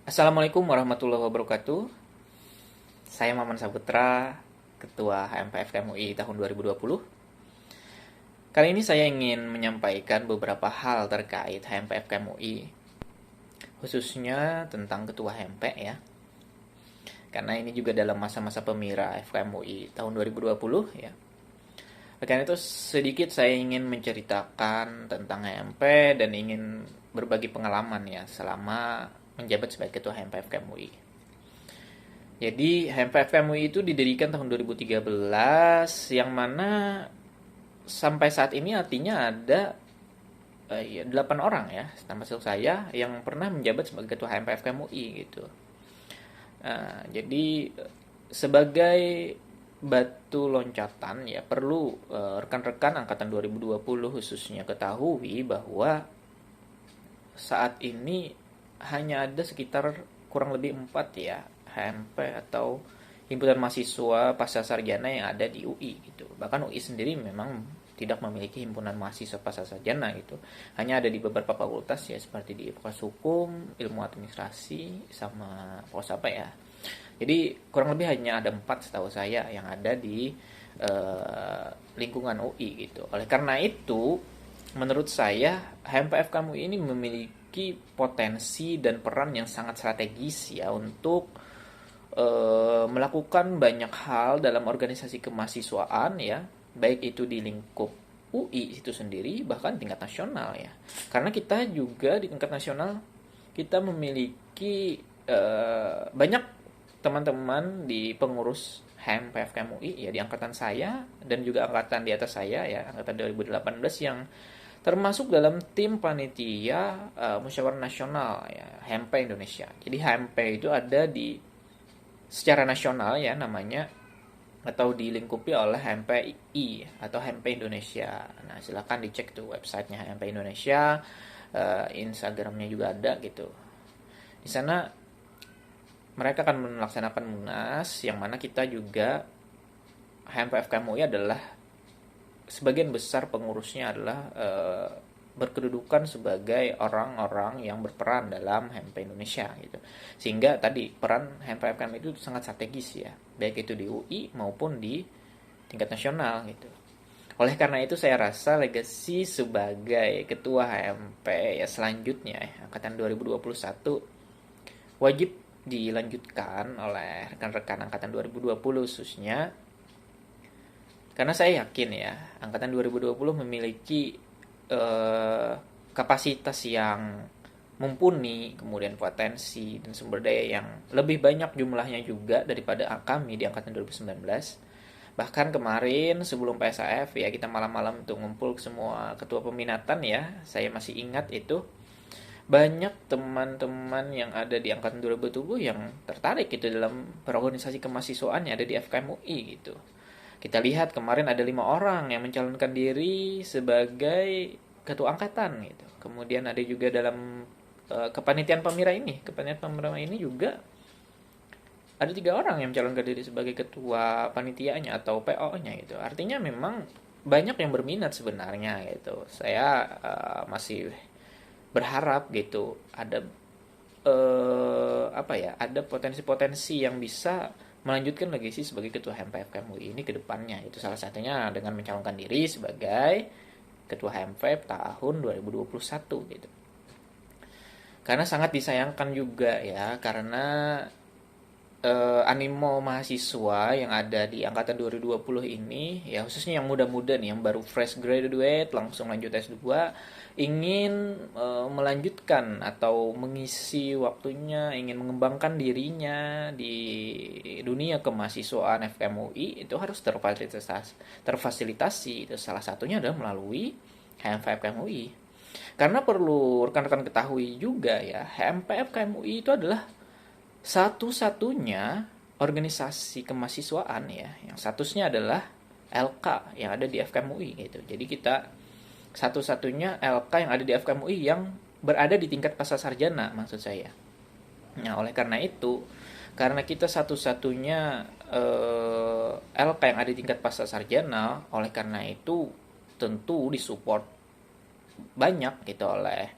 Assalamualaikum warahmatullahi wabarakatuh. Saya Maman Saputra, Ketua HMPF KMUI tahun 2020. Kali ini saya ingin menyampaikan beberapa hal terkait HMPF KMUI, khususnya tentang Ketua HMP ya. Karena ini juga dalam masa-masa pemira FKMUI tahun 2020 ya. Karena itu sedikit saya ingin menceritakan tentang HMP dan ingin berbagi pengalaman ya selama menjabat sebagai Ketua HMPF KMUI. Jadi HMPF KMUI itu didirikan tahun 2013 yang mana sampai saat ini artinya ada 8 orang ya, termasuk saya yang pernah menjabat sebagai Ketua HMPF KMUI gitu. Jadi sebagai batu loncatan ya perlu rekan-rekan angkatan 2020 khususnya ketahui bahwa saat ini hanya ada sekitar kurang lebih 4 ya HMP atau himpunan mahasiswa pasca sarjana yang ada di UI gitu. Bahkan UI sendiri memang tidak memiliki himpunan mahasiswa pasca sarjana gitu. Hanya ada di beberapa fakultas ya seperti di Fakultas Hukum, Ilmu Administrasi sama fakultas apa ya. Jadi kurang lebih hanya ada 4 setahu saya yang ada di lingkungan UI gitu. Oleh karena itu, menurut saya HMPF KMUI ini memiliki potensi dan peran yang sangat strategis ya untuk melakukan banyak hal dalam organisasi kemahasiswaan ya, baik itu di lingkup UI itu sendiri bahkan tingkat nasional ya. Karena kita juga di tingkat nasional kita memiliki banyak teman-teman di pengurus HMPF KMUI ya di angkatan saya dan juga angkatan di atas saya ya, angkatan 2018 yang termasuk dalam tim panitia musyawarah nasional ya HMP Indonesia. Jadi HMP itu ada di secara nasional ya namanya atau dilingkupi oleh HMPI atau HMP Indonesia. Nah, silakan dicek tuh websitenya HMP Indonesia, Instagramnya juga ada gitu. Di sana mereka akan melaksanakan Munas yang mana kita juga HMPF KMUI adalah sebagian besar pengurusnya adalah berkedudukan sebagai orang-orang yang berperan dalam HMP Indonesia gitu. Sehingga tadi peran HMPF KMUI itu sangat strategis ya, baik itu di UI maupun di tingkat nasional gitu. Oleh karena itu saya rasa legasi sebagai ketua HMP ya selanjutnya ya, angkatan 2021 wajib dilanjutkan oleh rekan-rekan angkatan 2020 khususnya karena saya yakin ya angkatan 2020 memiliki kapasitas yang mumpuni, kemudian potensi dan sumber daya yang lebih banyak jumlahnya juga daripada kami di angkatan 2019. Bahkan kemarin sebelum PSAF ya kita malam-malam untuk ngumpul semua ketua peminatan ya, saya masih ingat itu banyak teman-teman yang ada di angkatan 2020 yang tertarik gitu dalam berorganisasi kemahasiswaan yang ada di FKMUI gitu. Kita lihat kemarin ada 5 orang yang mencalonkan diri sebagai ketua angkatan gitu. Kemudian ada juga dalam kepanitiaan pemira ini. Kepanitiaan pemira ini juga ada 3 orang yang mencalonkan diri sebagai ketua panitianya atau PO-nya gitu. Artinya memang banyak yang berminat sebenarnya gitu. Saya masih berharap gitu ada ada potensi-potensi yang bisa melanjutkan legasi sebagai ketua HMPF KMUI ini ke depannya. Itu salah satunya dengan mencalonkan diri sebagai ketua HMPF tahun 2021 gitu. Karena sangat disayangkan juga ya karena animo mahasiswa yang ada di angkatan 2020 ini ya khususnya yang muda-muda nih yang baru fresh graduate langsung lanjut S2 ingin melanjutkan atau mengisi waktunya ingin mengembangkan dirinya di dunia kemahasiswaan FKMUI itu harus terfasilitasi itu salah satunya adalah melalui HMPF KMUI karena perlu rekan-rekan ketahui juga ya HMPF KMUI itu adalah satu-satunya organisasi kemahasiswaan ya yang statusnya adalah LK yang ada di FKMUI gitu. Jadi kita satu-satunya LK yang ada di FKMUI yang berada di tingkat pascasarjana maksud saya. Nah, oleh karena itu, karena kita satu-satunya LK yang ada di tingkat pascasarjana, oleh karena itu tentu disupport banyak gitu oleh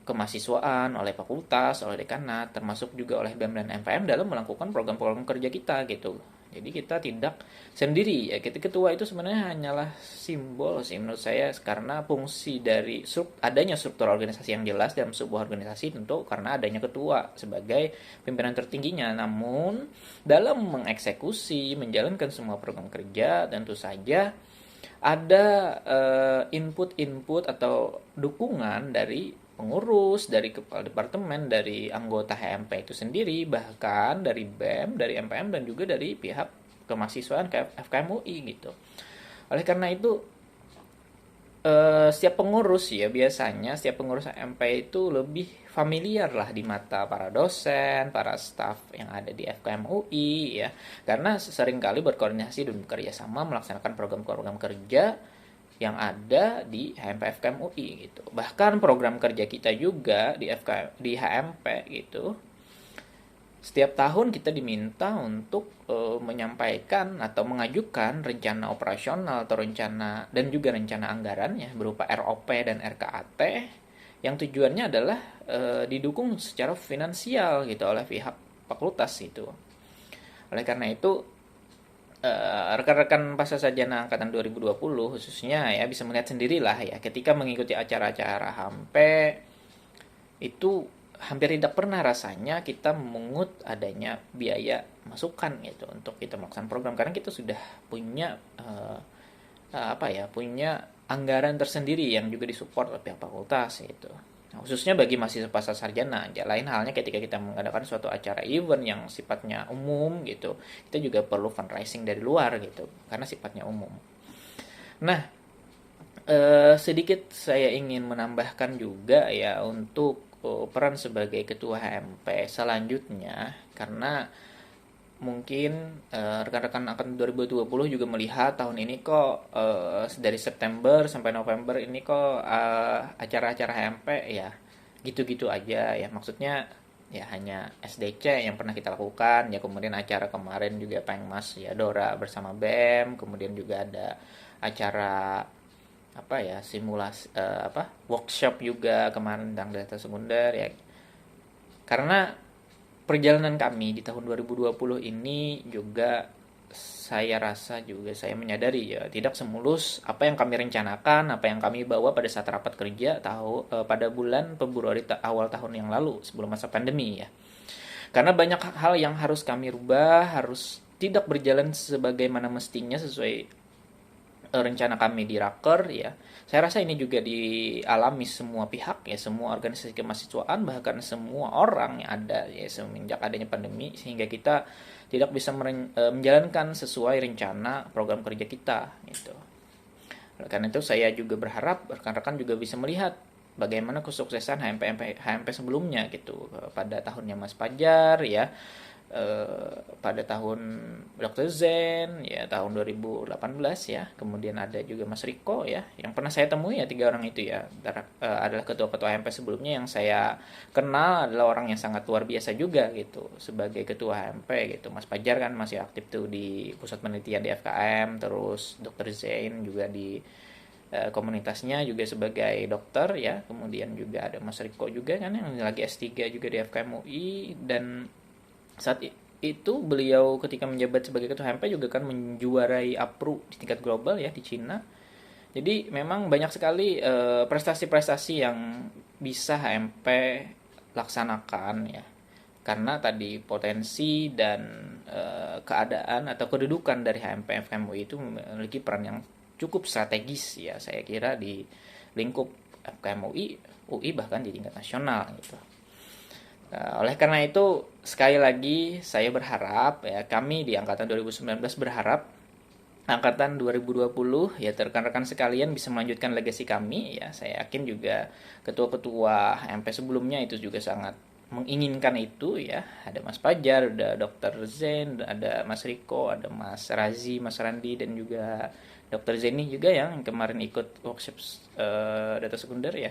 kemahasiswaan, oleh fakultas, oleh dekanat, termasuk juga oleh BEM dan MPM dalam melakukan program-program kerja kita gitu. Jadi kita tidak sendiri ya. Ketua itu sebenarnya hanyalah simbol sih menurut saya, karena fungsi dari adanya struktur organisasi yang jelas dalam sebuah organisasi tentu karena adanya ketua sebagai pimpinan tertingginya. Namun dalam mengeksekusi, menjalankan semua program kerja tentu saja ada input-input atau dukungan dari pengurus, dari kepala departemen, dari anggota HMP itu sendiri, bahkan dari BEM, dari MPM, dan juga dari pihak kemahasiswaan FKM UI gitu. Oleh karena itu, setiap pengurus ya biasanya setiap pengurus HMP itu lebih familiar lah di mata para dosen, para staf yang ada di FKM UI ya, karena seringkali berkoordinasi dan bekerja sama melaksanakan program-program kerja yang ada di HMP FKM UI gitu. Bahkan program kerja kita juga di FKM di HMP gitu, setiap tahun kita diminta untuk menyampaikan atau mengajukan rencana operasional atau rencana dan juga rencana anggaran ya berupa ROP dan RKAT yang tujuannya adalah didukung secara finansial gitu oleh pihak fakultas itu. Oleh karena itu rekan-rekan pasca sarjana angkatan 2020 khususnya ya bisa melihat sendirilah ya ketika mengikuti acara-acara HMP itu hampir tidak pernah rasanya kita memungut adanya biaya masukan gitu untuk kita melakukan program, karena kita sudah punya punya anggaran tersendiri yang juga disupport oleh pihak fakultas gitu. Nah, khususnya bagi mahasiswa pasca sarjana, lain halnya ketika kita mengadakan suatu acara event yang sifatnya umum gitu, kita juga perlu fundraising dari luar gitu karena sifatnya umum. Nah, sedikit saya ingin menambahkan juga ya untuk peran sebagai ketua HMP selanjutnya, karena mungkin rekan-rekan angkatan 2020 juga melihat tahun ini kok dari September sampai November ini kok acara-acara HMP ya gitu-gitu aja ya, maksudnya ya hanya SDC yang pernah kita lakukan ya, kemudian acara kemarin juga Pengmas ya Dora bersama BEM, kemudian juga ada acara simulasi workshop juga kemarin tentang data sekunder ya, karena perjalanan kami di tahun 2020 ini juga saya rasa juga saya menyadari ya tidak semulus apa yang kami rencanakan, apa yang kami bawa pada saat rapat kerja pada bulan Februari awal tahun yang lalu sebelum masa pandemi ya. Karena banyak hal yang harus kami rubah, harus tidak berjalan sebagaimana mestinya sesuai rencana kami di Raker ya. Saya rasa ini juga dialami semua pihak ya, semua organisasi kemahasiswaan, bahkan semua orang yang ada ya semenjak adanya pandemi, sehingga kita tidak bisa menjalankan sesuai rencana program kerja kita gitu. Karena itu saya juga berharap rekan-rekan juga bisa melihat bagaimana kesuksesan HMP sebelumnya gitu, pada tahunnya Mas Pajar ya, pada tahun Dr. Zen ya tahun 2018 ya, kemudian ada juga Mas Riko ya yang pernah saya temui ya, 3 orang itu ya adalah ketua-ketua HMP sebelumnya yang saya kenal, adalah orang yang sangat luar biasa juga gitu sebagai ketua HMP gitu. Mas Pajar kan masih aktif tuh di pusat penelitian di FKM, terus Dr. Zain juga di komunitasnya juga sebagai dokter ya, kemudian juga ada Mas Riko juga kan yang lagi S3 juga di FKM UI, dan saat itu beliau ketika menjabat sebagai ketua HMP juga kan menjuarai APRU di tingkat global ya di Cina. Jadi memang banyak sekali prestasi-prestasi yang bisa HMP laksanakan ya. Karena tadi potensi dan keadaan atau kedudukan dari HMP FKMUI itu memiliki peran yang cukup strategis ya, saya kira di lingkup FKMUI, UI bahkan di tingkat nasional gitu. Oleh karena itu sekali lagi saya berharap ya, kami di angkatan 2019 berharap angkatan 2020 ya rekan-rekan sekalian bisa melanjutkan legasi kami ya. Saya yakin juga ketua-ketua MP sebelumnya itu juga sangat menginginkan itu ya. Ada Mas Pajar, ada Dr. Zen, ada Mas Riko, ada Mas Razi, Mas Randi, dan juga Dr. Zeni juga yang kemarin ikut workshop data sekunder ya.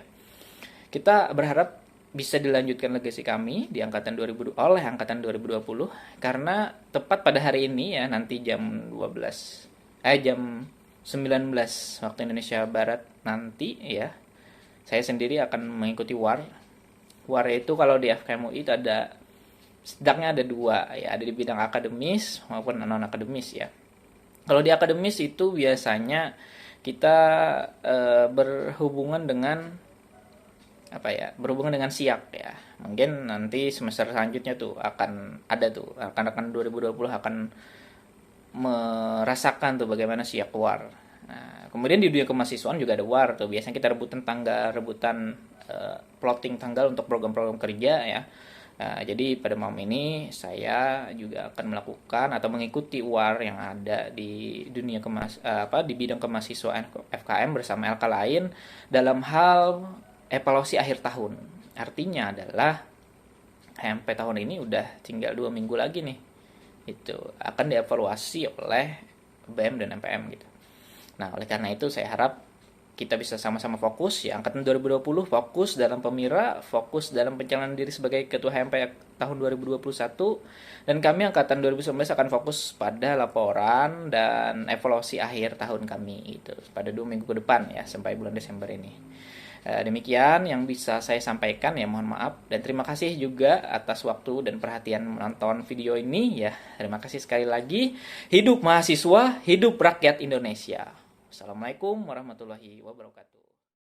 Kita berharap bisa dilanjutkan legasi kami di angkatan 2020 oleh angkatan 2020, karena tepat pada hari ini ya nanti jam 19 waktu Indonesia Barat nanti ya, saya sendiri akan mengikuti WAR WAR itu kalau di FKM UI itu setidaknya ada dua ya, ada di bidang akademis maupun non akademis ya. Kalau di akademis itu biasanya kita berhubungan dengan apa ya, berhubungan dengan SIAK ya. Mungkin nanti semester selanjutnya tuh akan ada tuh, akan 2020 akan merasakan tuh bagaimana SIAK WAR. Nah, kemudian di dunia kemahasiswaan juga ada WAR tuh. Biasanya kita rebutan plotting tanggal untuk program-program kerja ya. Nah, jadi pada malam ini saya juga akan melakukan atau mengikuti WAR yang ada di dunia di bidang kemahasiswaan FKM bersama LK lain dalam hal evaluasi akhir tahun. Artinya adalah HMP tahun ini udah tinggal 2 minggu lagi nih. Itu akan dievaluasi oleh BEM dan MPM gitu. Nah, oleh karena itu saya harap kita bisa sama-sama fokus ya, angkatan 2020 fokus dalam pemira, fokus dalam pencalonan diri sebagai ketua HMP tahun 2021, dan kami angkatan 2019 akan fokus pada laporan dan evaluasi akhir tahun kami itu pada 2 minggu ke depan ya, sampai bulan Desember ini. Demikian yang bisa saya sampaikan ya, mohon maaf dan terima kasih juga atas waktu dan perhatian menonton video ini ya. Terima kasih sekali lagi. Hidup mahasiswa, hidup rakyat Indonesia. Assalamualaikum warahmatullahi wabarakatuh.